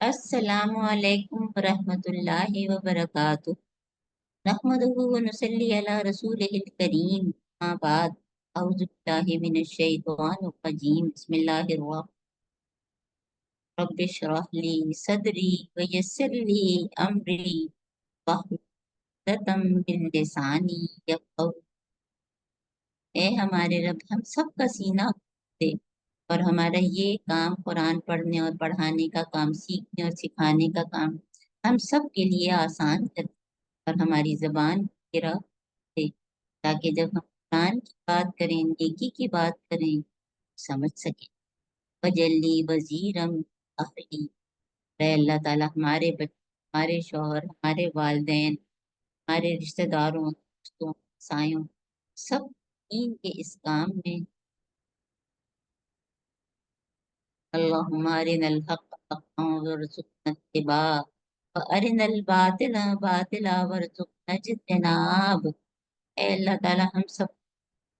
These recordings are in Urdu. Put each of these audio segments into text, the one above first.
السلام علیکم ورحمۃ اللہ وبرکاتہ نحمدہ ونصلی علی رسولہ الکریم اما بعد اعوذ باللہ من الشیطان الرجیم بسم اللہ الرحمن رب اشرح لی صدری ویسر لی امری واحلل عقدۃ من لسانی یفقہوا۔ اے ہمارے رب، ہم سب کا سینہ دے اور ہمارا یہ کام قرآن پڑھنے اور پڑھانے کا کام، سیکھنے اور سکھانے کا کام ہم سب کے لیے آسان کر دے اور ہماری زبان کی راہ دے، تاکہ جب ہم قرآن کی بات کریں، نیکی کی بات کریں، سمجھ سکیں۔ وجلی وزیرم اہلی، اے اللہ تعالیٰ ہمارے بچے، ہمارے شوہر، ہمارے والدین، ہمارے رشتہ داروں، دوستوں، سایوں، سب دین کے اس کام میں اللہم ارنا الحق حقا وارزقنا اتباعہ وارنا الباطل باطلا وارزقنا اجتناب۔ اے اللہ تعالیٰ ہم سب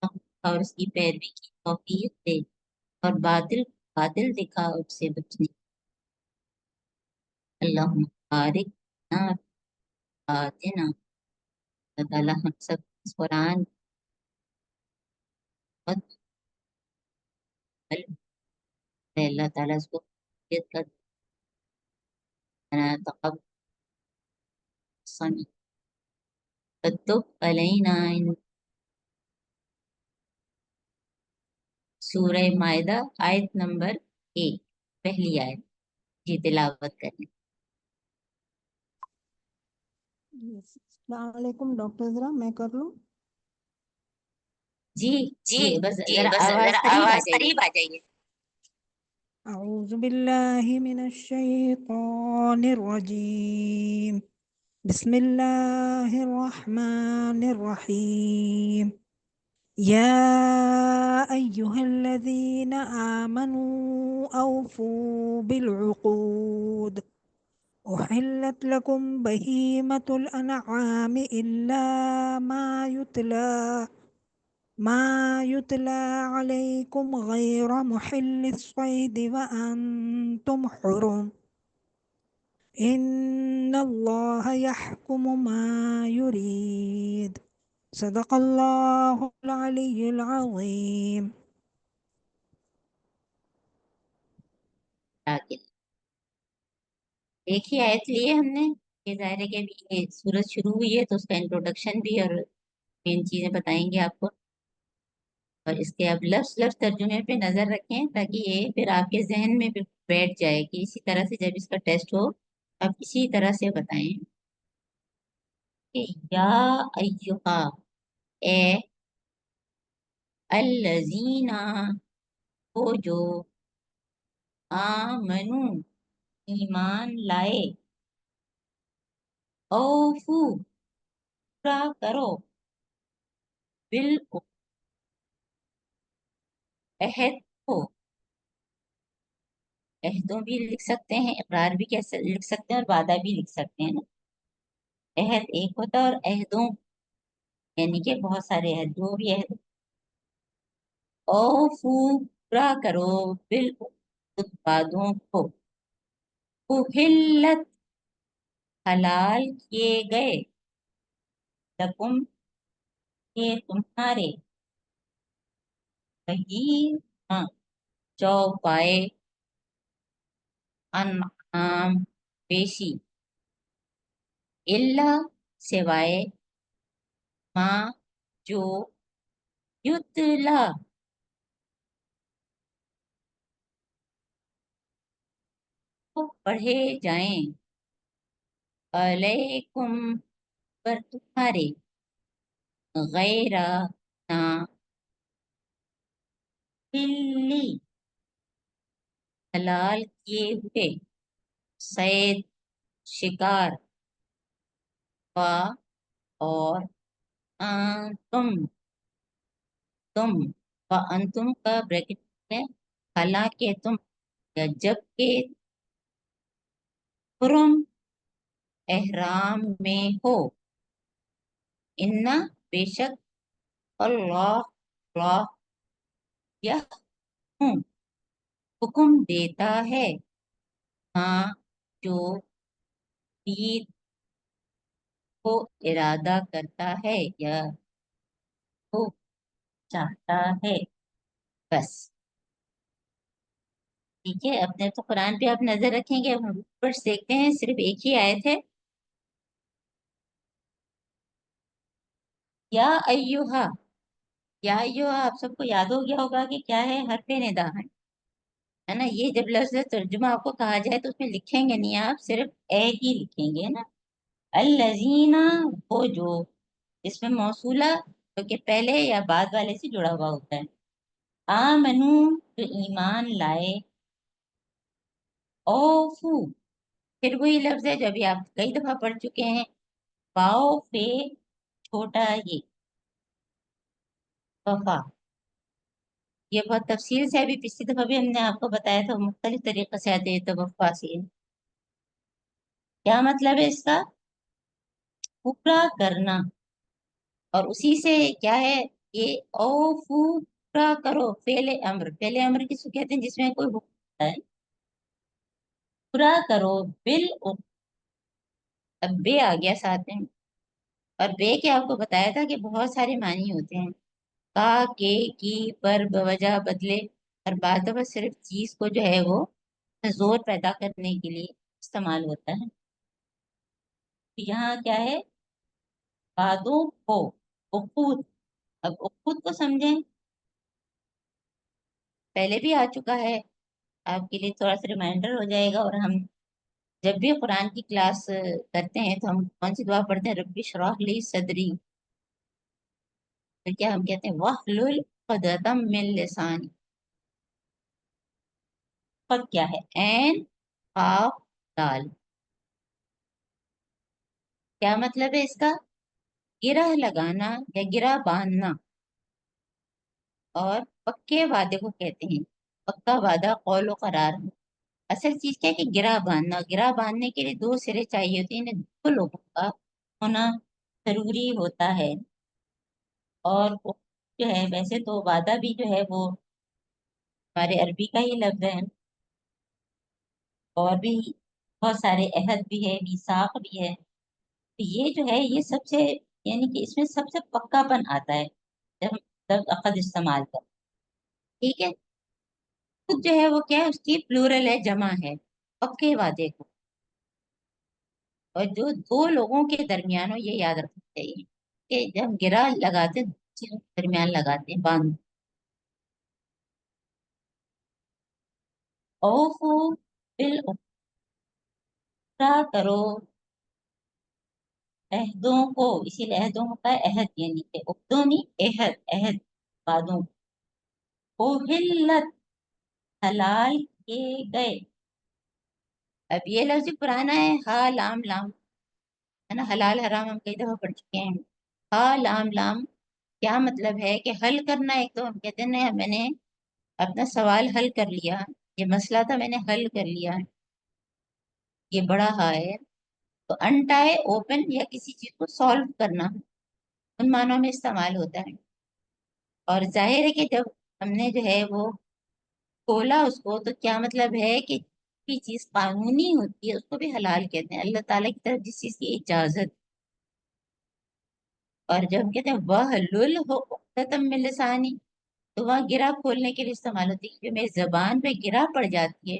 کو حق اور اس کی پیروی کی توفیق دے اور باطل باطل دکھا اس سے بچنے۔ اللہم بارک لنا فی اوقاتنا، اللہ تعالیٰ ہم سب اس قرآن کو اللہ تعالیٰ اس کو کا تقبل تب علینا۔ سورہ مائدہ آیت نمبر 1، پہلی آیت جی تلاوت کریں۔ السلام علیکم ڈاکٹر ذرا میں کر لوں؟ جی جی بس جی ذرا بس آواز ذرا قریب آ آواز جائیے۔ قریب آ جائیے۔ اعوذ باللہ من الشیطان الرجیم، بسم اللہ الرحمن الرحیم، یا ایہا الذین آمنوا اوفوا بالعقود، أحلت لكم بهيمة الأنعام إلا ما يتلى عليكم غير محل الصيد وأنتم حرم، إن الله يحكم ما يريد، صدق الله العلي العظيم۔ ایک ہی آیت لیے ہم نے، یہ ظاہر ہے کہ ابھی یہ سورج شروع ہوئی ہے تو اس کا انٹروڈکشن بھی اور مین چیزیں بتائیں گے آپ کو، اور اس کے اب لفظ لفظ ترجمے پہ نظر رکھیں تاکہ یہ پھر آپ کے ذہن میں بھی بیٹھ جائے کہ اسی طرح سے جب اس کا ٹیسٹ ہو آپ اسی طرح سے بتائیں کہ یا ایہا، اے الذین، وہ جو آمنو، ایمان لائے، اوفو، پورا کرو، عہد کو، عہدوں بھی لکھ سکتے ہیں، اقرار بھی کیسے لکھ سکتے ہیں اور وعدہ بھی لکھ سکتے ہیں نا۔ عہد ایک ہوتا ہے اور عہدوں یعنی کہ بہت سارے عہد، جو بھی عہد، اوفو، پورا کرو، وعدوں کو، احلت، حلال کیے گئے، لکم، یہ تمہارے، بہیمہ، چوپائے، انعام، پیشی، الا، سوائے، ما، جو، یتلا، پڑھے جائیں، علیکم، پر تمہارے، غیر، نہ، بلی، حلال کیے ہوئے، صید، شکار، و، اور، تم، انتم کا بریکٹ ہے، حالانکہ تم، یا جب کہ حرم، احرام میں ہو، انا، بے شک، اللہ، اللہ، حکم دیتا ہے، ہاں، جو دید کو ارادہ کرتا ہے یا کو چاہتا ہے، بس ٹھیک ہے۔ اپنے تو قرآن پہ آپ نظر رکھیں گے، ہم اوپر سے دیکھتے ہیں صرف ایک ہی آیت ہے، یا ایوہا، یا ایوہا آپ سب کو یاد ہو گیا ہوگا کہ کیا ہے، حرف ندا ہے نا۔ یہ جب لفظ ترجمہ آپ کو کہا جائے تو اس میں لکھیں گے نہیں، آپ صرف اے ہی لکھیں گے نا۔ الذین، وہ جو، اس میں موصولہ جو کہ پہلے یا بعد والے سے جڑا ہوا ہوتا ہے، آمنو جو ایمان لائے، اوفو پھر وہی لفظ ہے جو ابھی آپ کئی دفعہ پڑھ چکے ہیں، واؤ پہ چھوٹا یہ وفا، یہ بہت تفصیل سے ابھی پچھلی دفعہ بھی ہم نے آپ کو بتایا تھا، مختلف طریقے سے آتے ہیں تو وفا سے کیا مطلب ہے اس کا، پورا کرنا، اور اسی سے کیا ہے یہ اوفو، پورا کرو، فعل امر، فعل امر کس کو کہتے ہیں جس میں کوئی حکم ہوتا ہے، پورا کرو اب بے آ گیا ساتھ میں، اور بے کے آپ کو بتایا تھا کہ بہت سارے معنی ہوتے ہیں، کا، کے، کی، پر، بوجہ، بدلے، اور بعد دفعہ صرف چیز کو جو ہے وہ زور پیدا کرنے کے لیے استعمال ہوتا ہے۔ یہاں کیا ہے، بادوں کو، عقود، اب عقود کو سمجھیں، پہلے بھی آ چکا ہے، آپ کے لیے تھوڑا سا ریمائنڈر ہو جائے گا، اور ہم جب بھی قرآن کی کلاس کرتے ہیں تو ہم کون سی دعا پڑھتے ہیں، ربی اشرح لی صدری، پھر کیا ہم کہتے ہیں واحلل عقدۃ من لسانی، قد کیا ہے، عین، قاف، دال، کیا مطلب ہے اس کا، گرہ لگانا یا گرہ باندھنا، اور پکے وعدے کو کہتے ہیں، پکا وعدہ قول و قرار ہے۔ اصل چیز کیا ہے کہ گرہ باندھنا، گرہ باندھنے کے لیے دو سرے چاہیے ہوتے ہیں، انہیں دو لوگوں کا ہونا ضروری ہوتا ہے، اور وہ جو ہے ویسے تو وعدہ بھی جو ہے وہ ہمارے عربی کا ہی لفظ ہے، اور بھی بہت سارے عہد بھی ہے، میثاق بھی ہے، تو یہ جو ہے یہ سب سے، یعنی کہ اس میں سب سے پکا پن آتا ہے جب ہم لفظ عقد استعمال کریں، ٹھیک ہے۔ خود جو ہے وہ کیا ہے، اس کی پلورل ہے، جمع ہے، پکے وعدے کو، اور جو دو لوگوں کے درمیان ہو، یہ یاد رکھنا چاہیے کہ جب گرا لگاتے ہیں، چیزوں کے درمیان لگاتے ہیں، باندھ، اوفو بالعقد، پورا کرو عہدوں کو، اسی لیے عہدوں کا عہد، یعنی کہ عقدوں نہیں، عہد، عہد، وعدوں، اوہلت، حلال کیے گئے، اب یہ لفظ پرانا ہے، ہا لام لام، ہے نا، حلال حرام ہم کئی دفعہ پڑھ چکے ہیں، ہا لام لام کیا مطلب ہے کہ حل کرنا، ایک تو ہم کہتے ہیں میں نے اپنا سوال حل کر لیا، یہ مسئلہ تھا میں نے حل کر لیا، یہ بڑا ہا ہے، تو انٹائے، اوپن، یا کسی چیز کو سالو کرنا، ان معنوں میں استعمال ہوتا ہے، اور ظاہر ہے کہ جب ہم نے جو ہے وہ کھولا اس کو تو کیا مطلب ہے کہ کوئی چیز قانونی ہوتی ہے اس کو بھی حلال کہتے ہیں، اللہ تعالیٰ کی طرف جس چیز کی اجازت، اور جب ہم کہتے ہیں وَحْلُلْ عُقْدَةً مِّن لِّسَانِي، تو وہاں گرہ کھولنے کے لیے استعمال ہوتی ہے، جو میری زبان پہ گرہ پڑ جاتی ہے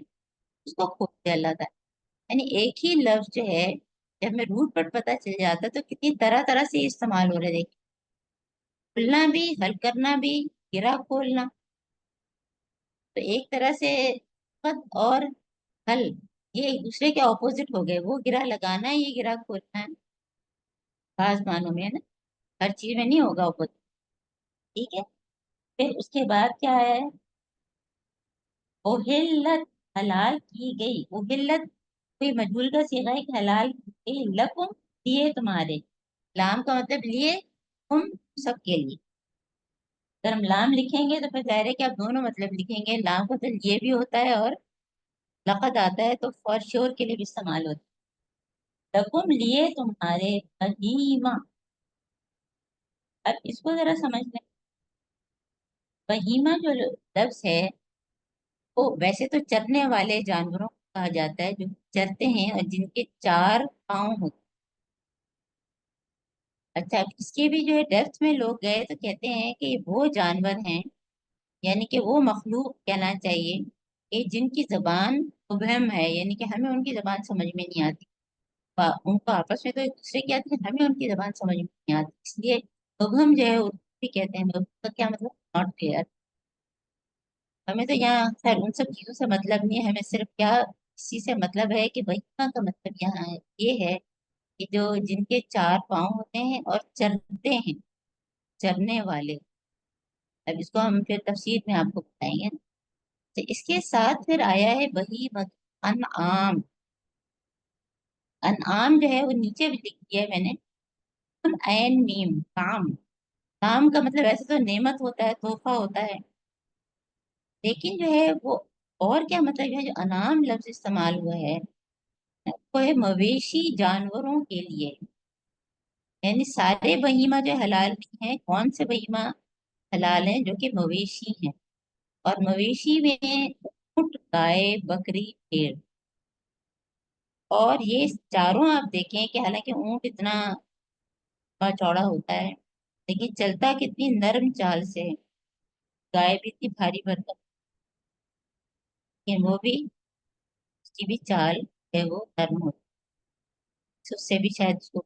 اس کو کھولتے اللہ تعالیٰ، یعنی ایک ہی لفظ جو ہے جب ہمیں روٹ پر پتہ چل جاتا ہے تو کتنی طرح طرح سے یہ استعمال ہو رہے، دیکھیں، کھولنا بھی، حل کرنا بھی، گرہ کھولنا، تو ایک طرح سے خط اور حل یہ ایک دوسرے کے اپوزٹ ہو گئے، وہ گرہ لگانا ہے، یہ گرہ کھولنا ہے، بعض معنوں میں ہے نا، ہر چیز میں نہیں ہوگا اپوزٹ، ٹھیک ہے۔ پھر اس کے بعد کیا ہے، اوہلت، حلال کی گئی، اوہلت کوئی مجہول کا صیغہ ہے کہ حلال کی گئی، لکم، لیے تمہارے، لام کا مطلب لیے، تم سب کے لیے، اگر ہم لام لکھیں گے تو پھر ظاہر ہے کہ آپ دونوں مطلب لکھیں گے، لام کا مطلب یہ بھی ہوتا ہے اور لقد آتا ہے تو فور شور کے لیے بھی استعمال ہوتا ہے، لکم، لیے تمہارے، بہیمہ، اب اس کو ذرا سمجھ لیں، بہیمہ جو لفظ ہے وہ ویسے تو چرنے والے جانوروں کہا جاتا ہے جو چرتے ہیں اور جن کے 4 پاؤں ہوتے ہیں۔ اچھا، اب اس کے بھی جو ہے ڈیپتھ میں لوگ گئے تو کہتے ہیں کہ یہ وہ جانور ہیں، یعنی کہ وہ مخلوق کہنا چاہیے کہ جن کی زبان مبہم ہے، یعنی کہ ہمیں ان کی زبان سمجھ میں نہیں آتی۔ ان کو آپس میں تو ایک دوسرے کی آتی ہے، ہمیں ان کی زبان سمجھ میں نہیں آتی، اس لیے مبہم جو ہے اردو بھی کہتے ہیں۔ مبہم کا کیا مطلب؟ Not clear. ہمیں تو یہاں خیر ان سب چیزوں سے مطلب نہیں ہے، ہمیں صرف کیا اسی سے مطلب ہے کہ بہیمہ کا مطلب یہاں یہ ہے کہ جو جن کے 4 پاؤں ہوتے ہیں اور چرتے ہیں، چرنے والے۔ اب اس کو ہم پھر تفسیر میں آپ کو بتائیں گے۔ تو اس کے ساتھ پھر آیا ہے بہیمہ انعام۔ انعام جو ہے وہ نیچے بھی لکھ دیا ہے میں نے، عین میم کام۔ کام کا مطلب ایسے تو نعمت ہوتا ہے، تحفہ ہوتا ہے، لیکن جو ہے وہ اور کیا مطلب ہے جو انعام لفظ استعمال ہوا ہے وہ ہے مویشی جانوروں کے لیے، یعنی سارے بہیمہ جو حلال نہیں ہیں۔ کون سے بہیمہ حلال ہیں؟ جو کہ مویشی ہیں، اور مویشی میں اونٹ، گائے، بکری، بھیڑ، اور یہ چاروں آپ دیکھیں کہ حالانکہ اونٹ اتنا بڑا چوڑا ہوتا ہے لیکن چلتا کتنی نرم چال سے ہے، گائے بھی اتنی بھاری بھرکم لیکن وہ بھی اس کی بھی چال ہے وہ نرم ہوتی ہے، اس سے بھی شاید اس کو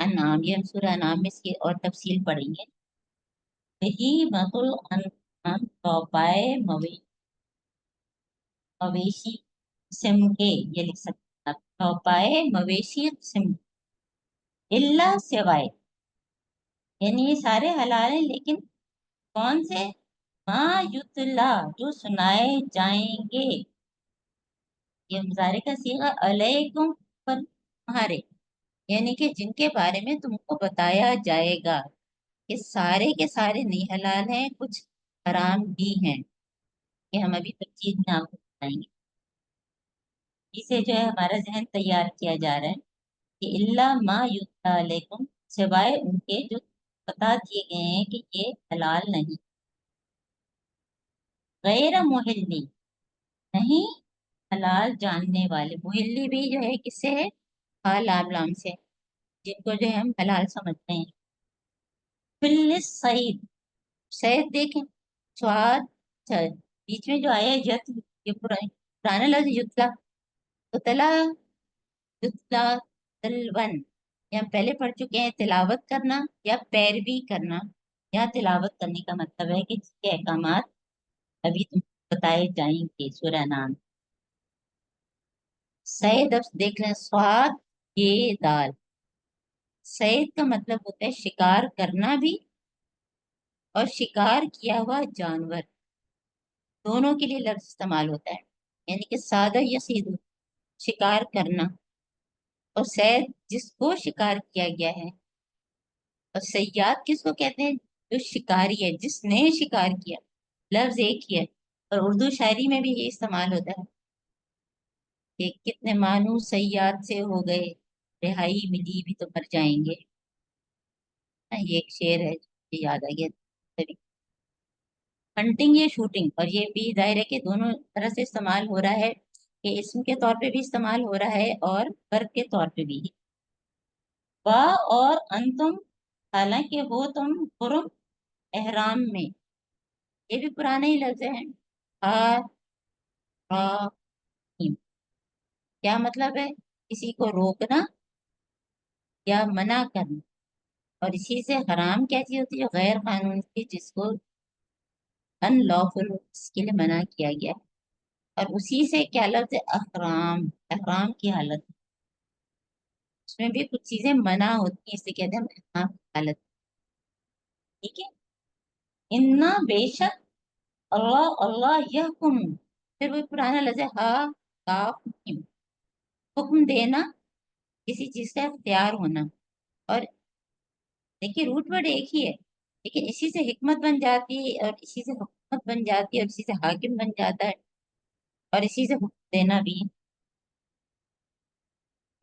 انعام، یہ ہم سورہ انعام میں اس کی اور تفصیل پڑھیں گے۔ یہی مغل انعام چوپائے مویشی قسم کے، یہ لکھ سکتے ہیں آپ، چوپائے مویشی قسم اللہ سوائے، یعنی یہ سارے حلال ہیں لیکن کون سے؟ ماں یتلا، جو سنائے جائیں گے، یہ مضارع کا صیغہ علیکم پر تمہارے، یعنی کہ جن کے بارے میں تم کو بتایا جائے گا کہ سارے کے سارے نہیں حلال ہیں، کچھ حرام بھی ہیں، کہ ہم ابھی تفصیل میں آپ کو بتائیں گے۔ اسے جو ہے ہمارا ذہن تیار کیا جا رہا ہے کہ اللہ ما یتلا علیکم، سوائے ان کے جو بتا دیے گئے ہیں کہ یہ حلال نہیں، غیر محلی، نہیں حلال جاننے والے۔ محلی بھی جو ہے کس سے ہے؟ ہاں لام لام سے، جن کو جو ہے ہم حلال سمجھتے ہیں۔ کل سعید، سعید دیکھیں، سواد، بیچ میں جو آیا ہے یت، یہ پرانا لفظ یتلا، تو تلا، یتلا تلون، یہ ہم پہلے پڑھ چکے ہیں، تلاوت کرنا یا پیروی کرنا، یا تلاوت کرنے کا مطلب ہے کہ جس کے احکامات ابھی تم کو بتائے جائیں گے سورہ نام۔ سعید، اب دیکھ لیں، سواد یہ دال، سعید کا مطلب ہوتا ہے شکار کرنا بھی اور شکار کیا ہوا جانور، دونوں کے لیے لفظ استعمال ہوتا ہے، یعنی کہ سادہ یا سیدھ، شکار کرنا، اور صید جس کو شکار کیا گیا ہے، اور صیاد کس کو کہتے ہیں؟ جو شکاری ہے، جس نے شکار کیا، لفظ ایک ہی ہے، اور اردو شاعری میں بھی یہ استعمال ہوتا ہے کہ کتنے مانو صیاد سے ہو گئے، رہائی ملی بھی تو مر جائیں گے۔ یہ ایک شعر ہے جو یاد آ گیا۔ ہنٹنگ یا شوٹنگ، اور یہ بھی ظاہر ہے کہ دونوں طرح سے استعمال ہو رہا ہے، کہ اسم کے طور پہ بھی استعمال ہو رہا ہے اور فرق کے طور پہ بھی۔ وا اور انتم، حالانکہ ہو تم حرم، احرام میں، یہ بھی پرانے ہی لفظ ہیں۔ حرام، کیا مطلب ہے؟ کسی کو روکنا یا منع کرنا، اور اسی سے حرام کیا چیز ہوتی ہے؟ غیر قانون کی، جس کو ان لافل، اس کے لیے منع کیا گیا، اور اسی سے کیا لفظ ہے؟ احرام، احرام کی حالت، اس میں بھی کچھ چیزیں منع ہوتی ہیں، اسے کہتے ہیں ہم احرام کی حالت، ٹھیک ہے۔ انا بے شک، اللہ اللہ یحکم، پھر وہ پرانا لفظ ہے ہا کاف میم، حکم دینا، کسی چیز کا اختیار ہونا، اور دیکھیے روٹ ورڈ ایک ہی ہے لیکن اسی سے حکمت بن جاتی ہے، اور اسی سے حکمت بن جاتی ہے، اور اسی سے حاکم بن جاتا ہے، اور اسی سے حکم دینا بھی ہے۔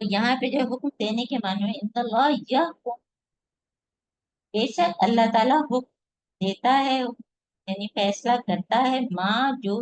تو یہاں پہ جو ہے حکم دینے کے معنی میں ان اللہ یحکم، بے شک اللہ تعالیٰ حکم دیتا ہے، یعنی فیصلہ کرتا ہے، ماں جو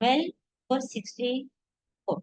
12,464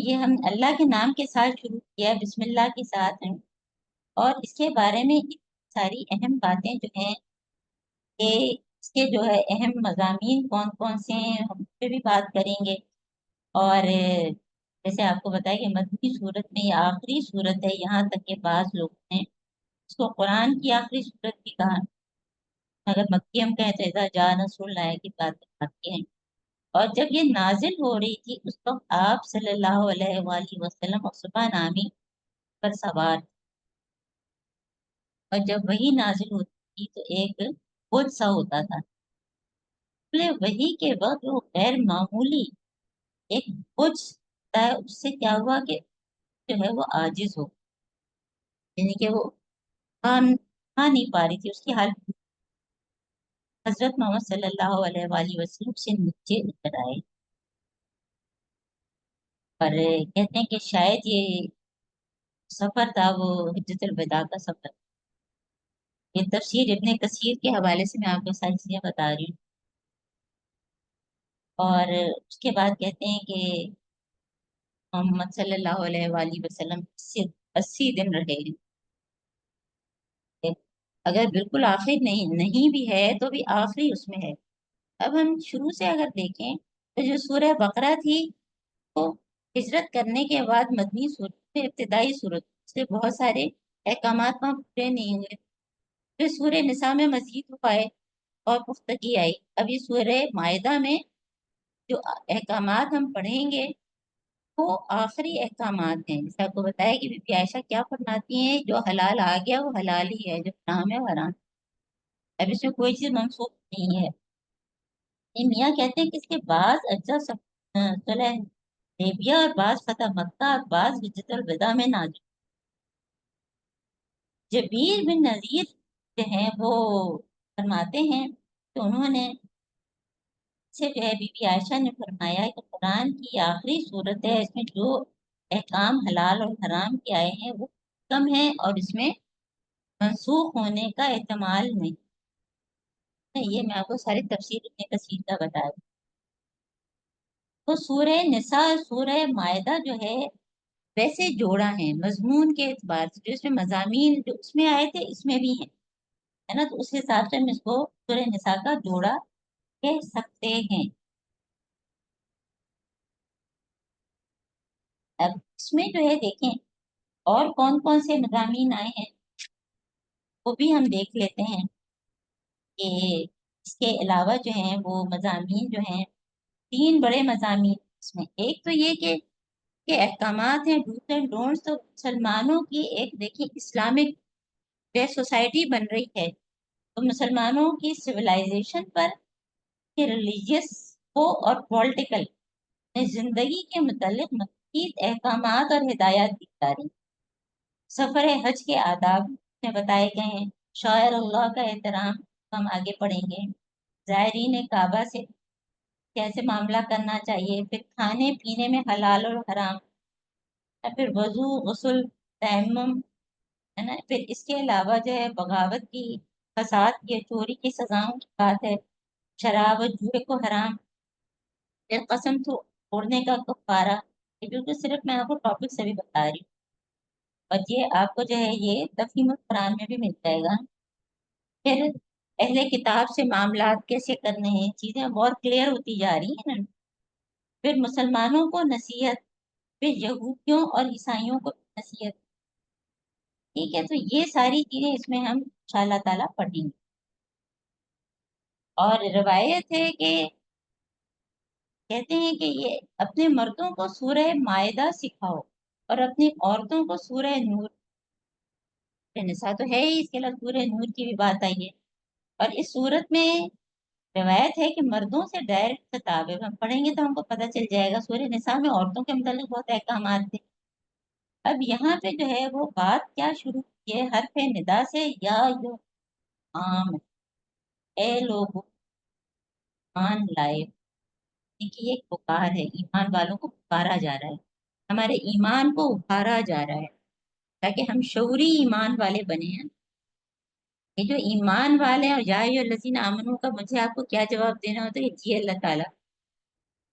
یہ ہم اللہ کے نام کے ساتھ شروع کیا، بسم اللہ کے ساتھ ہیں، اور اس کے بارے میں ساری اہم باتیں جو ہیں کہ اس کے جو ہے اہم مضامین کون کون سے ہیں ہم اس پہ بھی بات کریں گے۔ اور جیسے آپ کو بتایا کہ مدنی صورت میں یہ آخری صورت ہے، یہاں تک کہ بعض لوگ نے اس کو قرآن کی آخری صورت بھی کہا، اگر مکی ہم کہیں تو اذا جاء نصر اللہ کی بات آتی ہیں۔ اور جب یہ نازل ہو رہی تھی اس وقت آپ صلی اللہ علیہ وآلہ وسلم صبح نامی پر سوار، اور جب وہی نازل ہوتی تھی تو ایک بوجھ سا ہوتا تھا، وہی کے وقت وہ غیر معمولی ایک بوجھ ہے، اس سے کیا ہوا کہ جو ہے وہ عاجز ہو، یعنی کہ وہ کھا نہیں پا رہی تھی، اس کی حالت حضرت محمد صلی اللہ علیہ وآلہ وسلم سے نیچے اتر آئے، اور کہتے ہیں کہ شاید یہ سفر تھا وہ حجۃ الوداع کا سفر۔ یہ تفسیر ابن کثیر کے حوالے سے میں آپ کو ساری چیزیں بتا رہی ہوں۔ اور اس کے بعد کہتے ہیں کہ محمد صلی اللہ علیہ وآلہ وسلم 80 دن رہے ہیں، اگر بالکل آخر نہیں بھی ہے تو بھی آخری اس میں ہے۔ اب ہم شروع سے اگر دیکھیں تو جو سورہ بقرہ تھی وہ ہجرت کرنے کے بعد مدنی صورت میں ابتدائی صورت سے بہت سارے احکامات وہاں پورے نہیں ہوئے، پھر سورہ نساء میں مزید ہو آئے اور پختگی آئی۔ اب یہ سورہ مائدہ میں جو احکامات ہم پڑھیں گے وہ آخری احکامات ہیں، جیسے آپ کو بتایا کہ بی بی عائشہ کیا فرماتی ہیں، جو حلال آ گیا وہ حلال ہی ہے، جو حرام ہے وہ حرام۔ اب اس میں کوئی چیز منسوخ نہیں ہے۔ یہ میاں کہتے ہیں کہ اس کے بعض اجزا صلح حدیبیہ اور بعض فتح مکہ اور بعض حجۃ الوداع میں نازل۔ جبیر بن نذیر جو ہیں وہ فرماتے ہیں کہ انہوں نے سے جو ہے بی بی عائشہ نے فرمایا کہ قرآن کی آخری صورت ہے، اس میں جو احکام حلال اور حرام کے آئے ہیں وہ کم ہے اور اس میں منسوخ ہونے کا احتمال نہیں ہے۔ یہ میں آپ کو ساری تفسیر ابن کثیر کا بتایا۔ تو سورہ نساء سورہ مائدہ جو ہے ویسے جوڑا ہے مضمون کے اعتبار سے، جو اس میں مضامین جو اس میں آئے تھے اس میں بھی ہیں، ہے نا، تو اس حساب سے ہم اس کو سورہ نساء کا جوڑا کہہ سکتے ہیں۔ اب اس میں جو ہے دیکھیں اور کون کون سے مضامین آئے ہیں وہ بھی ہم دیکھ لیتے ہیں کہ اس کے علاوہ جو ہیں وہ مضامین جو ہیں 3 بڑے مضامین اس میں، ایک تو یہ کہ احکامات ہیں ڈوز اینڈ ڈونٹس، تو مسلمانوں کی ایک دیکھیں اسلامک سوسائٹی بن رہی ہے، تو مسلمانوں کی سویلائزیشن پر ریلیجیس ہو اور پولیٹیکل زندگی کے متعلق مزید احکامات اور ہدایات دی جا رہی ہیں۔ سفر حج کے آداب میں بتائے گئے ہیں، شاعر اللہ کا احترام ہم آگے پڑھیں گے، زائرین کعبہ سے کیسے معاملہ کرنا چاہیے، پھر کھانے پینے میں حلال اور حرام، پھر وضو غسل تیمم، ہے نا، پھر اس کے علاوہ جو ہے بغاوت کی فساد کی چوری کی سزاؤں کی بات ہے، شراب اور جوئے کو حرام، پھر قسم توڑنے کا کفارہ، یہ بالکل صرف میں آپ کو ٹاپک سے بھی بتا رہی ہوں، اور یہ آپ کو جو ہے یہ تفہیم القرآن میں بھی مل جائے گا۔ پھر اہل کتاب سے معاملات کیسے کرنے ہیں، چیزیں بہت کلیئر ہوتی جا رہی ہیں نا۔ پھر مسلمانوں کو نصیحت، پھر یہودیوں اور عیسائیوں کو نصیحت، ٹھیک ہے، تو یہ ساری چیزیں اس میں ہم انشاءاللہ تعالیٰ پڑھیں گے۔ اور روایت ہے کہ کہتے ہیں کہ یہ اپنے مردوں کو سورہ مائدہ سکھاؤ اور اپنی عورتوں کو سورہ نور، نساء تو ہے ہی، اس کے علاوہ سورہ نور کی بھی بات آئی ہے، اور اس صورت میں روایت ہے کہ مردوں سے ڈائریکٹ خطاب ہے، ہم پڑھیں گے تو ہم کو پتہ چل جائے گا، سورہ نساء میں عورتوں کے متعلق بہت احکامات تھے۔ اب یہاں پہ جو ہے وہ بات کیا شروع کی ہے، حرف ندا سے، یا جو عام اے لوگ ایمان لائے، کہ یہ ایک پکار ہے، ایمان والوں کو پکارا جا رہا ہے، ہمارے ایمان کو ابھارا جا رہا ہے تاکہ ہم شعوری ایمان والے بنے ہیں۔ یہ جو ایمان والے ہیں، اور یا ایھا الذین آمنو کا مجھے آپ کو کیا جواب دینا ہوتا ہے، جی اللہ تعالیٰ،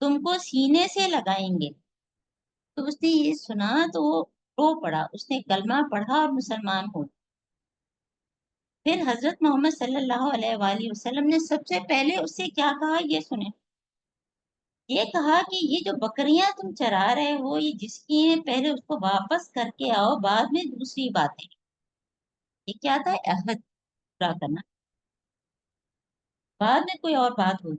تم کو سینے سے لگائیں گے۔ تو اس نے یہ سنا تو وہ رو پڑا، اس نے کلمہ پڑھا اور مسلمان ہو۔ پھر حضرت محمد صلی اللہ علیہ وآلہ وسلم نے سب سے پہلے اس سے کیا کہا یہ سنیں۔ یہ کہا کہ یہ جو بکریاں تم چرا رہے ہو یہ جس کی ہیں، پہلے اس کو واپس کر کے آؤ، بعد میں دوسری باتیں۔ یہ کیا تھا؟ عہد پورا کرنا، بعد میں کوئی اور بات ہوگی۔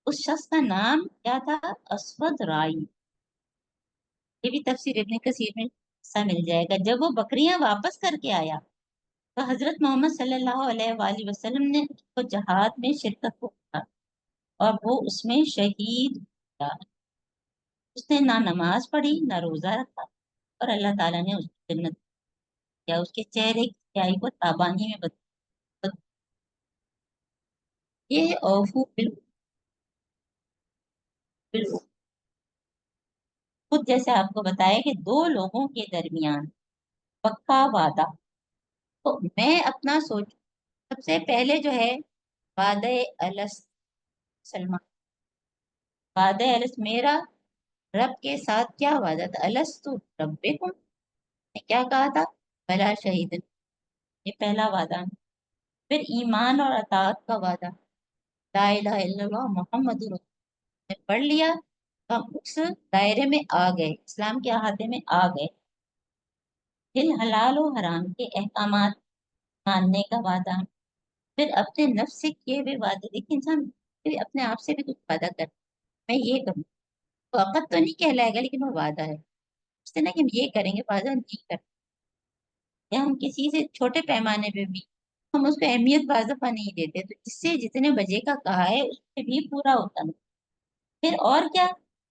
اس شخص کا نام کیا تھا؟ اسود رائی۔ یہ بھی تفسیر ابن کثیر میں حصہ مل جائے گا۔ جب وہ بکریاں واپس کر کے آیا تو حضرت محمد صلی اللہ علیہ وآلہ وسلم نے اس کو جہاد میں شرکت کو کہا اور وہ اس میں شہید ہوا۔ اس نے نہ نماز پڑھی نہ روزہ رکھا، اور اللہ تعالیٰ نے اس کی جنت کیا، اس کے چہرے کی سیاہی کو تابانی میں بدل۔ یہ اوفو بالعقود، خود جیسے آپ کو بتایا کہ دو لوگوں کے درمیان پکا وعدہ۔ تو میں اپنا سوچ، سب سے پہلے جو ہے وعدہ الست، سلمان وعدہ الست میرا رب کے ساتھ کیا وعدہ تھا؟ الست ربکم، نے کیا کہا تھا؟ بلا شہید، یہ پہلا وعدہ۔ پھر ایمان اور اطاعت کا وعدہ، لا الہ الا اللہ محمد رسول نے پڑھ لیا تو ہم اس دائرے میں آ گئے، اسلام کے احاطے میں آ گئے۔ پھر حلال و حرام کے احکامات ماننے کا وعدہ۔ پھر اپنے نفس سے کیے ہوئے وعدے، دیکھیں انسان اپنے آپ سے بھی کچھ وعدہ کرتا ہے، میں یہ کروں، تو وقت تو نہیں کہلائے گا لیکن وہ وعدہ ہے اس سے، نا کہ ہم یہ کریں گے، وعدہ نہیں کرتے، یا ہم کسی سے چھوٹے پیمانے پہ بھی ہم اس کو اہمیت بعض نہیں دیتے، تو اس سے جتنے بجے کا کہا ہے اس سے بھی پورا ہوتا نہیں۔ پھر اور کیا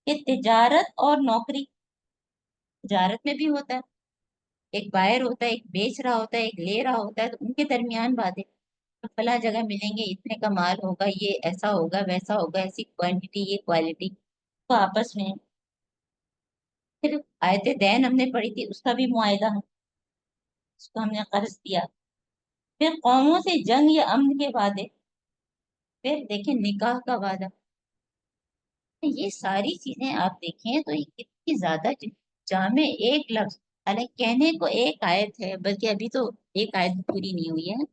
کہ تجارت اور نوکری، تجارت میں بھی ہوتا ہے، ایک بائر ہوتا ہے، ایک بیچ رہا ہوتا ہے، ایک لے رہا ہوتا ہے، تو ان کے درمیان باتیں، تو فلاں جگہ ملیں گے، اتنے کا مال ہوگا، یہ ایسا ہوگا ویسا ہوگا، ایسی کوانٹٹی یہ کوالٹی، تو آپس میں۔ پھر آیت دین ہم نے پڑھی تھی، اس کا بھی معاہدہ ہے، اس کو ہم نے قرض دیا۔ پھر قوموں سے جنگ یا امن کے وعدے، پھر دیکھیں نکاح کا وعدہ، یہ ساری چیزیں آپ دیکھیں تو یہ کتنی زیادہ جامع ایک لفظ، حالانکہ کہنے کو ایک آیت ہے، بلکہ ابھی تو ایک آیت بھی پوری نہیں ہوئی ہے،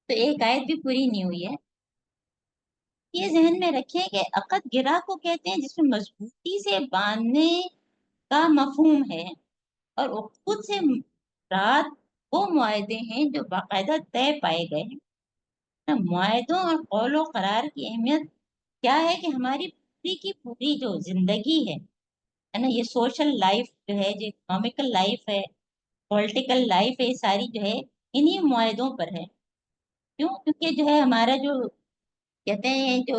تو ایک آیت بھی پوری نہیں ہوئی ہے۔ یہ ذہن میں رکھیں کہ عقد گرہ کو کہتے ہیں جس میں مضبوطی سے باندھنے کا مفہوم ہے، اور عقود سے مراد وہ معاہدے ہیں جو باقاعدہ طے پائے گئے ہیں۔ معاہدوں اور قول و قرار کی اہمیت کیا ہے کہ ہماری پوری کی پوری جو زندگی ہے نا، یہ سوشل لائف جو ہے، جو اکنامیکل لائف ہے، پولیٹیکل لائف ہے، یہ ساری جو ہے انہی معاہدوں پر ہے۔ کیوں؟ کیونکہ جو ہے ہمارا جو کہتے ہیں جو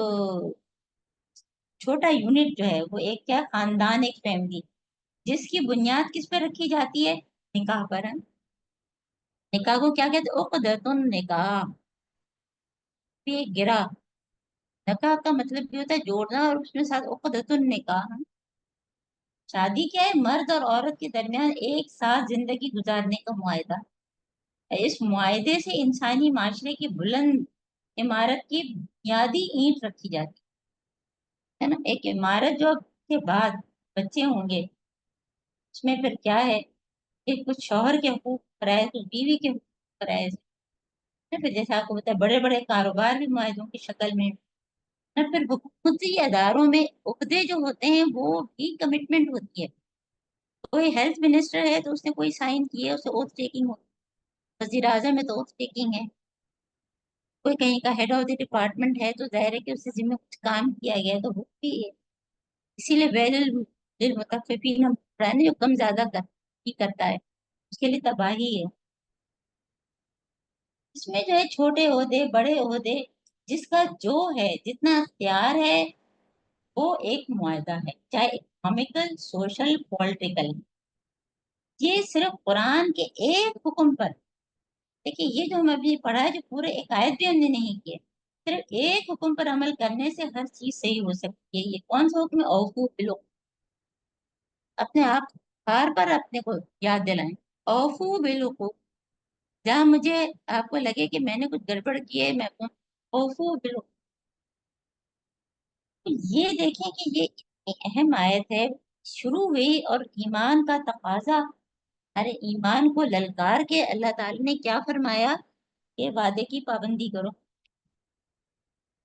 چھوٹا یونٹ جو ہے وہ ایک کیا خاندان، ایک فیملی، جس کی بنیاد کس پہ رکھی جاتی ہے؟ نکاح پر ہے۔ نکاح کو کیا کہتے ہیں؟ عقدۃ النکاح، یہ گرا، نکاح کا مطلب یہ ہوتا ہے جوڑنا، اور اس میں ساتھ عقدۃ النکاح، شادی کیا ہے؟ مرد اور عورت کے درمیان ایک ساتھ زندگی گزارنے کا معاہدہ۔ اس معاہدے سے انسانی معاشرے کی بلند عمارت کی بنیادی اینٹ رکھی جاتی ہے نا۔ ایک عمارت جو کے بعد بچے ہوں گے، اس میں پھر کیا ہے کہ کچھ شوہر کے حقوق فرائض، کچھ بیوی کے حقوق فرائض، پھر جیسے آپ کو پتا ہے بڑے بڑے کاروبار بھی معاہدوں کی شکل میں، پھر حکومتی اداروں میں عہدے جو ہوتے ہیں وہ بھی کمٹمنٹ ہوتی ہے۔ کوئی ہیلتھ منسٹر ہے تو اس نے کوئی سائن کیے، اسے اوتھ ٹیکنگ ہوتی ہے، وزیر اعظم ہے تو اوتھ ٹیکنگ ہے، کوئی کہیں کا ہیڈ آف دی ڈپارٹمنٹ ہے تو ظاہر ہے کہ اس سے ذمہ کچھ کام کیا گیا ہے تو وہ بھی ہے۔ اسی لیے ویل للمطففین ہم پڑھا ہے نا، جو کم زیادہ ہی کرتا ہے اس کے لیے تباہی ہے۔ اس میں جو ہے چھوٹے عہدے بڑے عہدے، جس کا جو ہے جتنا اختیار ہے وہ ایک معاہدہ ہے، چاہے اکنامیکل، سوشل، پولیٹیکل۔ یہ صرف قرآن کے ایک حکم پر، دیکھیے یہ جو ہم ابھی پڑھا ہے، جو پورے ایک آیت بھی ہم نے نہیں کیے، صرف ایک حکم پر عمل کرنے سے ہر چیز صحیح ہو سکتی ہے۔ یہ کون سا حکم ہے؟ اوفو بالعقود۔ اپنے آپ بار بار اپنے کو یاد دلائیں، اوفو بالعقود، جہاں مجھے آپ کو لگے کہ میں نے کچھ گڑبڑ کی ہے، میں اوفو بالعقود، تو یہ دیکھیں کہ یہ اتنی اہم آیت ہے، شروع ہوئی اور ایمان کا تقاضا، ارے ایمان کو للکار کے اللہ تعالی نے کیا فرمایا کہ وعدے کی پابندی کرو۔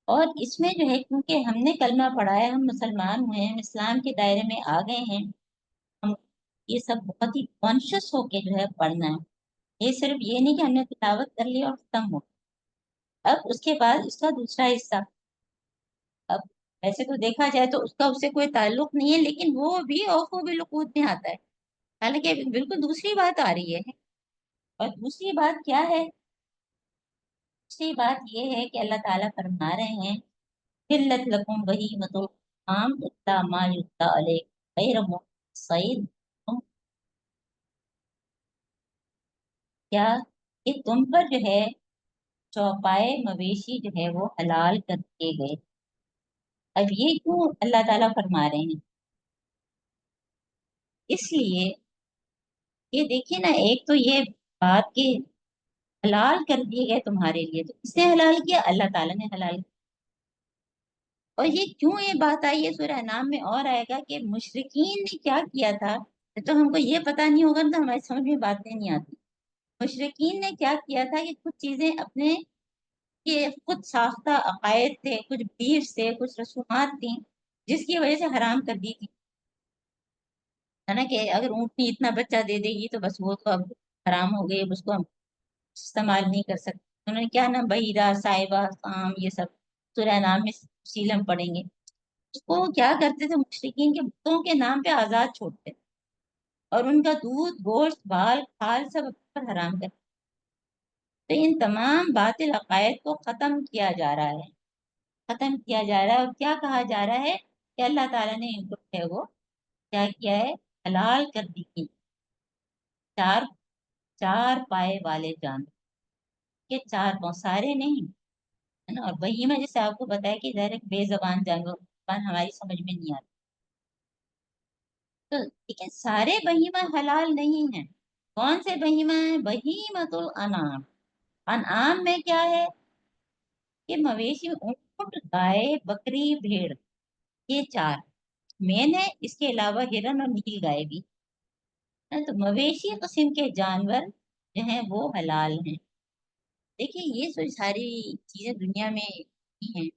اور اس میں جو ہے کیونکہ ہم نے کلمہ پڑھا ہے، ہم مسلمان ہوئے ہیں، ہم اسلام کے دائرے میں آ گئے ہیں، ہم یہ سب بہت ہی کانشیس ہو کے جو ہے پڑھنا ہے۔ یہ صرف یہ نہیں کہ ہم نے تلاوت کر لی اور ختم ہو۔ اب اس کے بعد اس کا دوسرا حصہ، اب ویسے تو دیکھا جائے تو اس کا اس سے کوئی تعلق نہیں ہے، لیکن وہ بھی اوفو بالعقود میں آتا ہے، حالانکہ بالکل دوسری بات آ رہی ہے۔ اور دوسری بات کیا ہے؟ دوسری بات یہ ہے کہ اللہ تعالیٰ فرما رہے ہیں حلت لکم بہیمۃ الانعام الا ما یتلی علیکم غیر محصن، تم کیا کہ تم پر جو ہے چوپائے مویشی جو ہے وہ حلال کر دیے گئے۔ اب یہ کیوں اللہ تعالیٰ فرما رہے ہیں؟ اس لیے یہ دیکھیے نا، ایک تو یہ بات کہ حلال کر دیے گئے تمہارے لیے، تو کس نے حلال کیا؟ اللہ تعالیٰ نے حلال کیا۔ اور یہ کیوں یہ بات آئی ہے سورہ انعام میں، اور آئے گا کہ مشرکین نے کیا کیا تھا، تو ہم کو یہ پتا نہیں ہوگا تو ہماری سمجھ میں باتیں نہیں آتی۔ مشرکین نے کیا کیا تھا کہ کچھ چیزیں اپنے یہ خود ساختہ عقائد تھے، کچھ بیف سے کچھ رسومات تھیں جس کی وجہ سے حرام کر دی تھی، ہے نا، کہ اگر اونٹنی اتنا بچہ دے دے گی تو بس وہ تو اب حرام ہو گئی، اب اس کو ہم استعمال نہیں کر سکتے۔ انہوں نے کیا نا، بحیرہ، صائبہ، سام، یہ سب سورہ نام میں تفصیل ہم پڑھیں گے۔ اس کو کیا کرتے تھے مشرکین کے بتوں کے نام پہ آزاد چھوڑتے، اور ان کا دودھ، گوشت، بال، کھال سب پر حرام کرتے۔ تو ان تمام باطل عقائد کو ختم کیا جا رہا ہے، ختم کیا جا رہا ہے، اور کیا کہا جا رہا ہے کہ اللہ تعالیٰ نے ان کو ہے وہ کیا کیا ہے، حلال کر دی گئی چار چار پائے والے جانور، کے چار پاؤں سارے نہیں، ہے نا۔ اور بہیمہ جیسے آپ کو بتایا کہ ظاہر ایک بے زبان جانور، زبان ہماری سمجھ میں نہیں آتی، تو لیکن سارے بہیمہ حلال نہیں ہیں۔ کون سے بہیمہ ہیں؟ بہیمۃ الانعام، انعام میں کیا ہے کہ مویشی میں اونٹ، گائے، بکری، بھیڑ، یہ چار مین ہے، اس کے علاوہ ہرن اور نیل گائے بھی ہیں۔ تو مویشی قسم کے جانور جو ہیں وہ حلال ہیں۔ دیکھیے یہ جو ساری چیزیں دنیا میں ہی ہیں،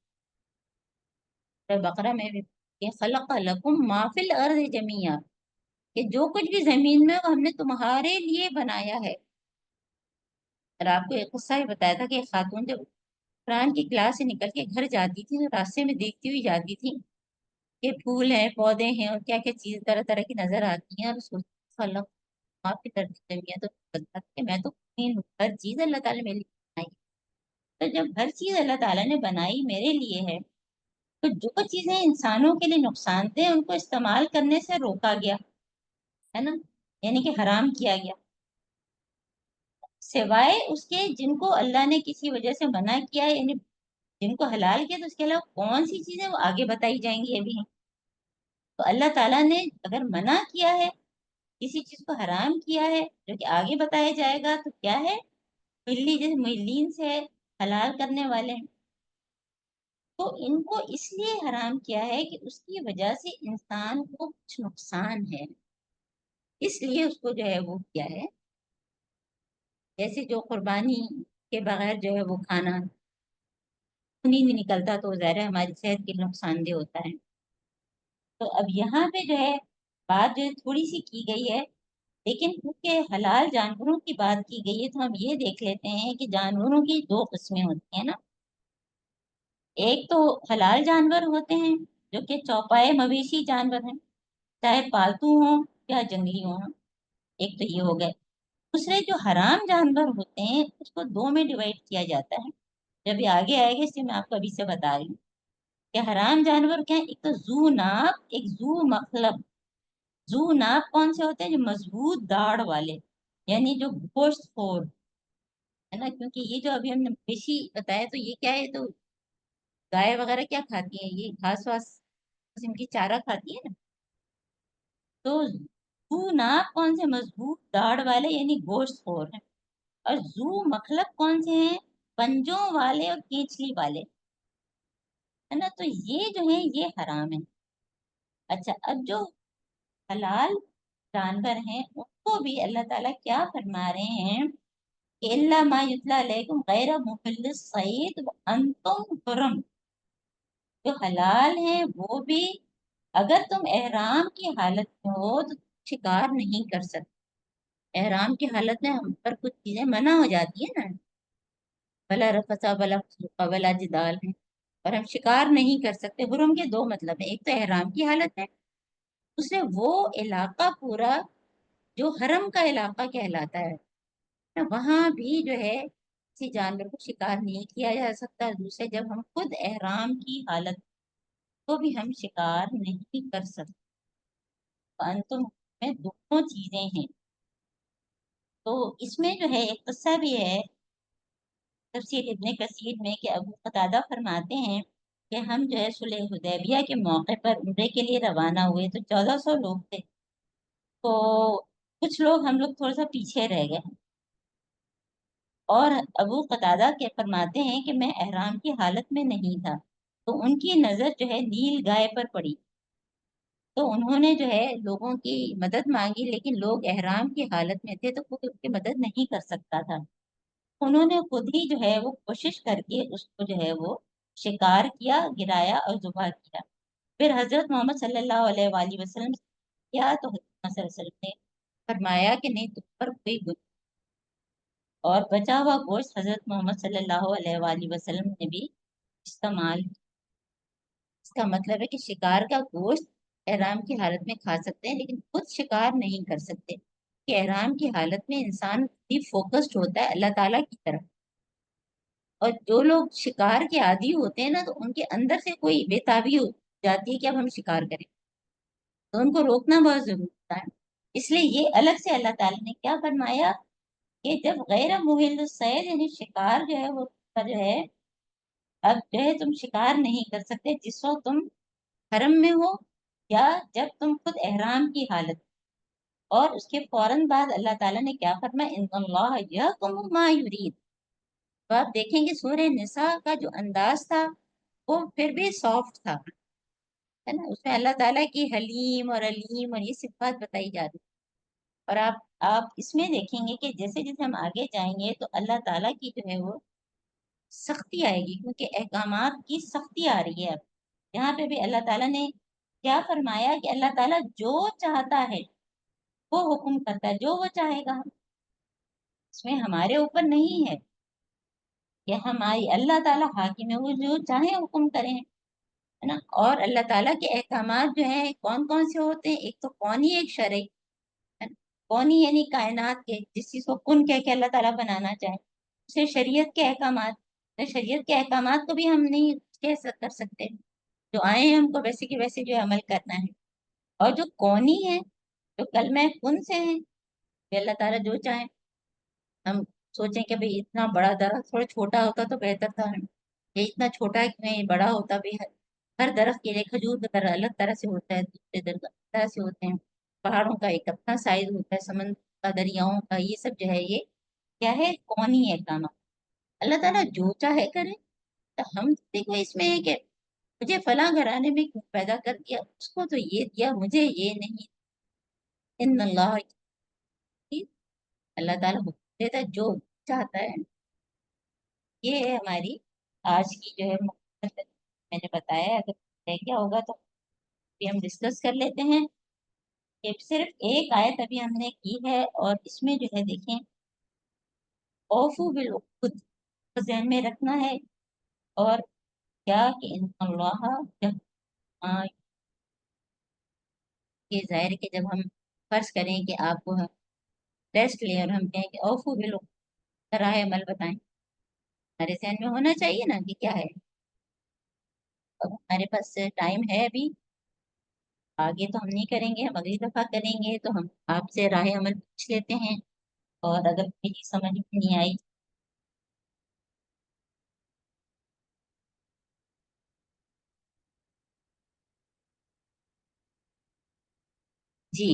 سورہ بقرہ میں بھی کہ خلق لکم ما فی الارض جمیعا، کہ جو کچھ بھی زمین میں وہ ہم نے تمہارے لیے بنایا ہے۔ اور آپ کو ایک قصہ بھی بتایا تھا کہ ایک خاتون جب قرآن کی کلاس سے نکل کے گھر جاتی تھی تو راستے میں دیکھتی ہوئی جاتی تھی کہ پھول ہیں، پودے ہیں، اور کیا کیا چیز طرح طرح کی نظر آتی ہیں، اور سوچتی خلق ما فی الارض جمیعا، تو بتاتی کہ میں تو قرآن ہوں، ہر چیز اللہ تعالیٰ میرے لیے بنائی ہے۔ تو جب ہر چیز اللہ تعالیٰ نے بنائی میرے لیے ہے، تو جو چیزیں انسانوں کے لیے نقصان دہ ان کو استعمال کرنے سے روکا گیا، ہے نا، یعنی کہ حرام کیا گیا، سوائے اس کے جن کو اللہ نے کسی وجہ سے منع کیا ہے، یعنی جن کو حلال کیا، تو اس کے علاوہ کون سی چیزیں وہ آگے بتائی جائیں گی ابھی ہیں۔ تو اللہ تعالیٰ نے اگر منع کیا ہے، کسی چیز کو حرام کیا ہے جو کہ آگے بتایا جائے گا، تو کیا ہے، ملی جیسے ملین سے حلال کرنے والے ہیں، تو ان کو اس لیے حرام کیا ہے کہ اس کی وجہ سے انسان کو کچھ نقصان ہے، اس لیے اس کو جو ہے وہ کیا ہے، جیسے جو قربانی کے بغیر جو ہے وہ کھانا خون ہی نہیں نکلتا، تو ظاہر ہے ہماری صحت کے لیے نقصان دہ ہوتا ہے۔ تو اب یہاں پہ جو ہے بات جو ہے تھوڑی سی کی گئی ہے، لیکن کیونکہ حلال جانوروں کی بات کی گئی ہے تو ہم یہ دیکھ لیتے ہیں کہ جانوروں کی دو قسمیں ہوتی ہیں نا، ایک تو حلال جانور ہوتے ہیں جو کہ چوپائے مویشی جانور ہیں، چاہے پالتو ہوں یا جنگلی ہوں، ایک تو یہ ہو گئے۔ دوسرے جو حرام جانور ہوتے ہیں اس کو دو میں ڈیوائڈ کیا جاتا ہے، جب یہ آگے آئے گا اس لیے میں آپ کو ابھی سے بتا رہی ہوں کہ حرام جانور کیا ہیں، ایک تو زو ناب، ایک زو مخلب۔ زو ناب کون سے ہوتے ہیں؟ جو مضبوط داڑھ والے، یعنی جو گوشت خور، ہے نا، کیونکہ یہ جو ابھی ہم نے مویشی بتایا تو یہ کیا ہے، تو گائے وغیرہ کیا کھاتی ہیں، یہ گھاس واس قسم کی چارہ کھاتی ہے نا۔ تو زو ناب کون سے؟ مضبوط داڑھ والے یعنی گوشت خور ہیں۔ اور زو مخلب کون سے ہیں؟ پنجوں والے اور کیچلی والے، ہے نا, تو یہ جو ہے یہ حرام ہے. اچھا, اب جو حلال جانور ہیں ان کو بھی اللہ تعالیٰ کیا فرما رہے ہیں کہ اللہ ما یتلا علیکم غیر محل الصید وانتم حرم. جو حلال ہیں وہ بھی اگر تم احرام کی حالت میں ہو تو شکار نہیں کر سکتے. احرام کی حالت میں ہم پر کچھ چیزیں منع ہو جاتی ہے نا, بلا رفسا بلا فسوق بلا جدال ہے, اور ہم شکار نہیں کر سکتے. حرم کے دو مطلب ہیں, ایک تو احرام کی حالت ہے, دوسرے وہ علاقہ پورا جو حرم کا علاقہ کہلاتا ہے, وہاں بھی جو ہے کسی جانور کو شکار نہیں کیا جا سکتا. دوسرے جب ہم خود احرام کی حالت تو بھی ہم شکار نہیں کر سکتے. انتم میں دونوں چیزیں ہیں. تو اس میں جو ہے ایک قصہ بھی ہے تفسیر ابن کثیر میں کہ ابو قتادہ فرماتے ہیں کہ ہم جو ہے صلح حدیبیہ کے موقع پر عمرے کے لیے روانہ ہوئے تو 1400 لوگ تھے. تو کچھ لوگ ہم لوگ تھوڑا سا پیچھے رہ گئے, اور ابو قتادہ کے فرماتے ہیں کہ میں احرام کی حالت میں نہیں تھا, تو ان کی نظر جو ہے نیل گائے پر پڑی. تو انہوں نے جو ہے لوگوں کی مدد مانگی, لیکن لوگ احرام کی حالت میں تھے تو کوئی ان کی مدد نہیں کر سکتا تھا. انہوں نے خود ہی جو ہے وہ کوشش کر کے اس کو جو ہے وہ شکار کیا, گرایا اور ذبح کیا. پھر حضرت محمد صلی اللہ علیہ وآلہ وسلم کیا تو حضرت محمد صلی اللہ علیہ وسلم نے فرمایا کہ نہیں, تم پر کوئی گناہ, اور بچا ہوا گوشت حضرت محمد صلی اللہ علیہ وآلہ وسلم نے بھی استعمال. اس کا مطلب ہے کہ شکار کا گوشت احرام کی حالت میں کھا سکتے ہیں, لیکن خود شکار نہیں کر سکتے, کہ احرام کی حالت میں انسان بھی فوکسڈ ہوتا ہے اللہ تعالیٰ کی طرف. اور جو لوگ شکار کے عادی ہوتے ہیں نا, تو ان کے اندر سے کوئی بےتابی ہو جاتی ہے کہ اب ہم شکار کریں, تو ان کو روکنا بہت ضروری ہوتا ہے. اس لیے یہ الگ سے اللہ تعالیٰ نے کیا فرمایا کہ جب غیر محل الصید یعنی شکار جو ہے وہ جو ہے اب جو ہے تم شکار نہیں کر سکتے جس وقت تم حرم میں ہو, یا جب تم خود احرام کی حالت. اور اس کے فوراً بعد اللہ تعالیٰ نے کیا فرمایا, ان اللہ یحکم ما یرید. تو آپ دیکھیں گے سورہ نساء کا جو انداز تھا وہ پھر بھی سافٹ تھا, ہے نا. اس میں اللہ تعالیٰ کی حلیم اور علیم اور یہ صفات بتائی جا رہی. اور آپ اس میں دیکھیں گے کہ جیسے جیسے ہم آگے جائیں گے تو اللہ تعالیٰ کی جو ہے وہ سختی آئے گی, کیونکہ احکامات کی سختی آ رہی ہے. اب یہاں پہ بھی اللہ تعالیٰ نے کیا فرمایا کہ اللہ تعالیٰ جو چاہتا ہے وہ حکم کرتا ہے, جو وہ چاہے گا. اس میں ہمارے اوپر نہیں ہے کہ ہماری, اللہ تعالیٰ حاکم ہے, وہ جو چاہے حکم کریں, ہے نا. اور اللہ تعالیٰ کے احکامات جو ہیں کون کون سے ہوتے ہیں, ایک تو کونی ایک شرعی, ہے نا. کونی یعنی کائنات کے, جس چیز کو کن کہہ کے اللہ تعالیٰ بنانا چاہے. اسے شریعت کے احکامات, شریعت کے احکامات کو بھی ہم نہیں کر سکتے, جو آئے ہیں ہم کو ویسے کی ویسے جو عمل کرنا ہے. اور جو کونی ہے جو کلمہ کن سے ہیں, کہ اللہ تعالیٰ جو چاہے. ہم سوچیں کہ بھئی اتنا بڑا درخت تھوڑا چھوٹا ہوتا تو بہتر تھا, یہ اتنا چھوٹا ہے کہ نہیں بڑا ہوتا بھی ہے. ہر درخت کے لیے کھجور کا درخت الگ طرح سے ہوتا ہے, دوسرے درخت الگ طرح سے ہوتے ہیں. پہاڑوں کا ایک اپنا سائز ہوتا ہے, سمندر کا, دریاؤں کا, یہ سب جو ہے یہ کیا ہے, کونی احکامات. اللہ تعالیٰ جو چاہے کرے. تو ہم دیکھو اس میں ہے کہ مجھے فلاں گھرانے میں کیوں پیدا کر دیا, اس کو تو یہ دیا, مجھے یہ نہیں. ان اللہ, اللہ تعالیٰ حکم دیتا ہے جو چاہتا ہے. یہ ہے ہماری آج کی جو ہے میں نے بتایا ہے. اگر رہ گیا ہوگا تو بھی ہم ڈسکس کر لیتے ہیں. کہ صرف ایک آیت ابھی ہم نے کی ہے, اور اس میں جو ہے دیکھیں اوفو بالعقود کو ذہن میں رکھنا ہے. اور کیا کہ ان اللہ جب یہ ظاہر ہے کہ جب ہم فرض کریں کہ آپ کو ٹیسٹ لیں اور ہم کہیں کہ اوفو بالعقود راہ عمل بتائیں, ہمارے ذہن میں ہونا چاہیے نا کہ کیا ہے. اب ہمارے پاس ٹائم ہے ابھی, آگے تو ہم نہیں کریں گے, ہم اگلی دفعہ کریں گے. تو ہم آپ سے راہ عمل پوچھ لیتے ہیں, اور اگر کوئی چیز سمجھ میں نہیں آئی. جی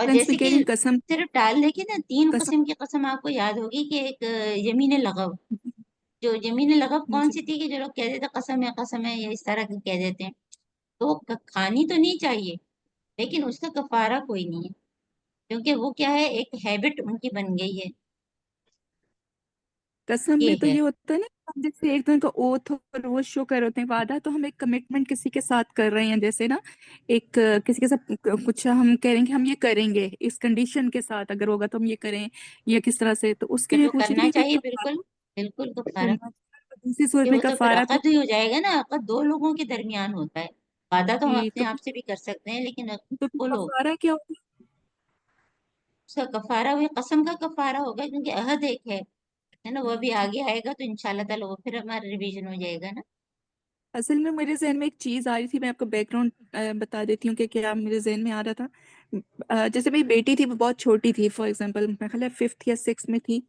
اور فرینڈس جیسے میں کہہ کہ رہی ہوں قسم صرف ڈال دے کے نا 3 قسم قسم کی قسم آپ کو یاد ہوگی کہ ایک یمین لغو، جو یمین لغو کون جی سی تھی کہ جو لوگ کہہ دیتے قسم ہے یا اس طرح کے کہہ دیتے ہیں، تو کھانی تو نہیں چاہیے لیکن اس کا کفارہ کوئی نہیں ہے، کیونکہ وہ کیا ہے ایک ہیبٹ ان کی بن گئی ہے، قسم میں یہ تو ہے۔ یہ ہوتا ہے نا، ہم جیسے ایک دن کا اوتھ اور وہ شو کر ہوتے ہیں وعدہ، تو ہم ایک کمٹمنٹ کسی کے ساتھ کر رہے ہیں، جیسے نا ایک کسی کے ساتھ کچھ ہم کہہ رہے ہیں کہ ہم یہ کریں گے اس کنڈیشن کے ساتھ، اگر ہوگا تو ہم یہ کریں، یا کس طرح سے، تو اس کے پھر لیے تو پوچھ رہی کرنا تھی کہ چاہیے، کفارہ بالکل بالکل کفارہ، کرنا چاہیے، دوسری صورت کہ میں وہ تو پھر کفارہ تو عقد ہی ہو جائے گا نا، عقد 2 لوگوں کے درمیان ہوتا ہے، وعدہ تو ہم جی اپنے آپ سے بھی کر سکتے ہیں لیکن تو پھر 2 لوگ، کفارہ کیا ہوگا؟ اس کا کفارہ وہی قسم کا کفارہ ہوگا، کیونکہ عہد ایک ہے نا، وہ بھی آگے آئے گا تو انشاءاللہ تعالیٰ وہ پھر ہمارا ریویژن ہو جائے گا نا۔ اصل میں میرے ذہن میں ایک چیز آ رہی تھی، میں آپ کو بیک گراؤنڈ بتا دیتی ہوں کہ کیا میرے ذہن میں آ رہا تھا۔ جیسے میری بیٹی تھی، وہ بہت چھوٹی تھی، فار ایگزامپل میں خیال ہے 5th یا 6th میں تھی،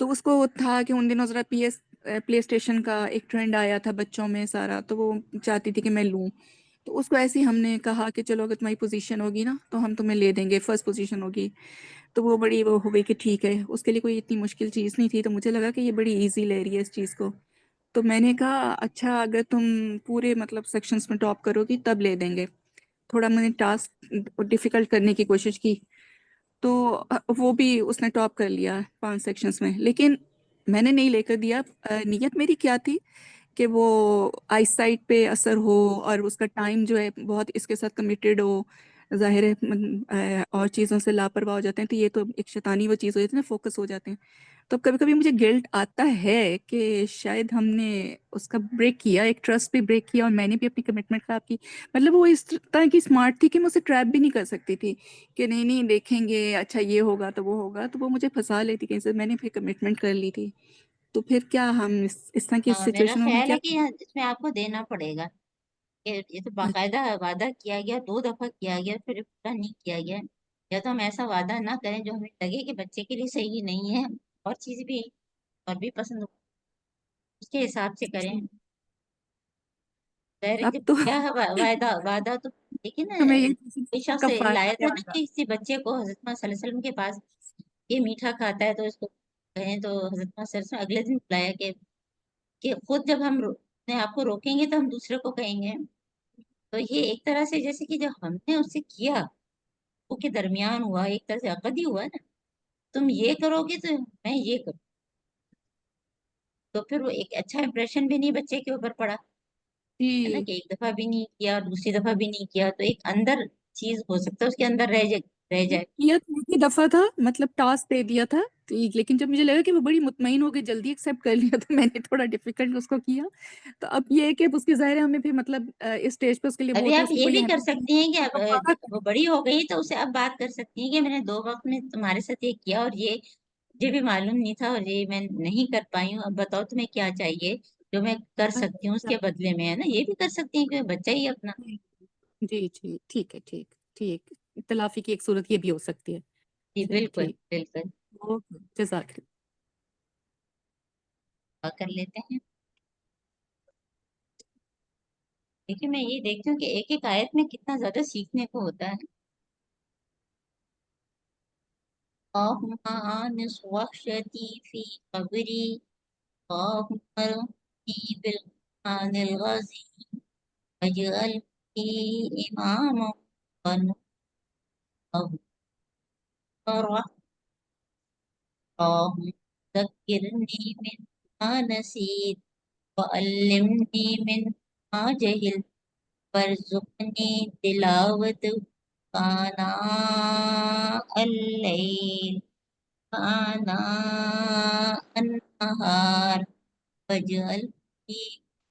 تو اس کو تھا کہ ان دنوں ذرا پلے اسٹیشن کا ایک ٹرینڈ آیا تھا بچوں میں سارا، تو وہ چاہتی تھی کہ میں لوں، تو اس کو ایسے ہی ہم نے کہا کہ چلو اگر تمہاری پوزیشن ہوگی نا تو ہم تمہیں لے دیں گے، فرسٹ پوزیشن ہوگی، تو وہ بڑی وہ ہو گئی کہ ٹھیک ہے، اس کے لیے کوئی اتنی مشکل چیز نہیں تھی، تو مجھے لگا کہ یہ بڑی ایزی لے رہی ہے اس چیز کو، تو میں نے کہا اچھا اگر تم پورے مطلب سیکشنز میں ٹاپ کرو گی تب لے دیں گے، تھوڑا میں نے ٹاسک ڈیفیکلٹ کرنے کی کوشش کی، تو وہ بھی اس نے ٹاپ کر لیا 5 سیکشنز میں، لیکن میں نے نہیں لے کر دیا۔ نیت میری کیا تھی کہ وہ آئی سائٹ پہ اثر ہو، اور اس کا ٹائم جو ہے بہت اس کے ساتھ کمیٹیڈ ہو، ظاہر ہے اور چیزوں سے لاپرواہ ہو جاتے ہیں، تو یہ تو ایک شیطانی وہ چیز ہو جاتی ہے نا، فوکس ہو جاتے ہیں، تو کبھی کبھی مجھے گلٹ آتا ہے کہ شاید ہم نے اس کا بریک کیا، ایک ٹرسٹ بھی بریک کیا، اور میں نے بھی اپنی کمٹمنٹ خراب کی، مطلب وہ اس طرح کی اسمارٹ تھی کہ میں اسے ٹریپ بھی نہیں کر سکتی تھی کہ نہیں نہیں دیکھیں گے، اچھا یہ ہوگا تو وہ ہوگا، تو وہ مجھے پھنسا لیتی کہیں سے، میں نے پھر کمٹمنٹ کر لی تھی، تو پھر کیا ہم اس طرح کی میرا سچویشنوں میں خیال کیا ہے کہ اس میں آپ کو دینا پڑے گا، کہ یہ تو باقاعدہ وعدہ کیا گیا، 2 دفعہ کیا گیا پھر پورا نہیں کیا گیا، یا تو ہم ایسا وعدہ نہ کریں جو ہمیں لگے کہ بچے کے لیے صحیح نہیں ہے، اور چیز بھی اور بھی پسند ہو، اس کے حساب سے کریں، ظاہر ہے اب جب تو کیا ہے وعدہ وعدہ تو دیکھیں نا، تو میں یہ کوئی شخص کفارہ لایا کیا تھا نا ہوگا؟ کہ کسی بچے کو حضرت محمد صلی اللہ علیہ وسلم کے پاس، یہ میٹھا کھاتا ہے تو اس کو کہیں، تو حضرت محمد صلی اللہ علیہ وسلم اگلے دن بلایا کہ خود جب ہم اپنے آپ کو روکیں گے تو ہم دوسرے کو کہیں گے، تو یہ ایک طرح سے جیسے کہ جو ہم نے اس سے کیا وہ کے درمیان ہوا، ایک طرح سے عقد ہی ہوا نا، تم یہ کرو گے تو میں یہ کروں، تو پھر وہ ایک اچھا امپریشن بھی نہیں بچے کے اوپر پڑا ہے نا، جی کہ ایک دفعہ بھی نہیں کیا اور دوسری دفعہ بھی نہیں کیا، تو ایک اندر چیز ہو سکتا ہے اس کے اندر رہ جائے۔ کیا تو ایک ہی دفعہ تھا، مطلب ٹاسک دے دیا تھا، لیکن جب مجھے لگا کہ وہ بڑی مطمئن ہو گئی، جلدی ایکسیپٹ کر لیا، تو میں نے تھوڑا ڈیفیکلٹ اس کو کیا، تو اب یہ ہے کہ اس کی ظاہر ہے ہمیں پھر مطلب اس اسٹیج پہ اس کے لیے وہ ابھی ہوتا ہے، آپ اس کی یہ کوئی بھی کر اہمیت نہیں سکتی ہیں کہ تو اب کفارہ وہ بڑی ہو گئی تو اسے اب بات کر سکتی ہیں کہ میں نے 2 وقت میں تمہارے ساتھ یہ کیا اور یہ مجھے بھی معلوم نہیں تھا اور یہ میں نہیں کر پائی ہوں، اب بتاؤ تمہیں کیا چاہیے جو میں کر سکتی ہوں اس کے بدلے میں، ہے نا، یہ بھی کر سکتی ہیں کہ بچہ ہی اپنا۔ جی جی ٹھیک ہے، ٹھیک ٹھیک، تلافی کی ایک صورت یہ بھی ہو سکتی ہے۔ جی چلو بالکل ٹھیک، بالکل، اوکے، جزاک اللہ۔ دعا کر لیتے ہیں۔ دیکھیے میں یہ دیکھتی ہوں کہ ایک ایک آیت میں کتنا زیادہ سیکھنے کو ہوتا ہے۔ اللہم آنس وحشتی فی قبری، اللہم ارحمنی بالقرآن العظیم واجعل فی اماما ونورا، اللہم ذکرنی من ما نسیت وعلمنی من ما جہلت وارزقنی تلاوت آناء اللیل وآناء النہار واجعل فی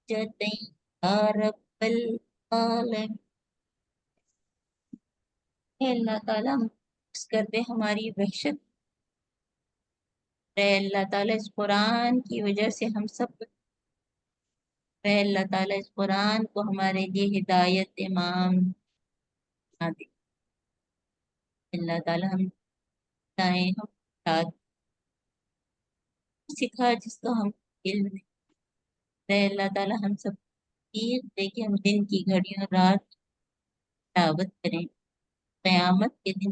حجتین یا رب العالمین۔ اے اللہ تعالیٰ ہم اس کر دے ہماری وحشت، اے اللہ تعالیٰ اس قرآن کی وجہ سے ہم سب، اے اللہ تعالیٰ اس قرآن کو ہمارے لیے ہدایت امام بنا دے، اللہ تعالیٰ ہم چاہیں ہم ساتھ سکھا جس کو ہم علم نہیں، اے اللہ تعالیٰ ہم سب تیز دے کے ہم دن کی گھڑیوں رات تلاوت کریں، قیامت کے دن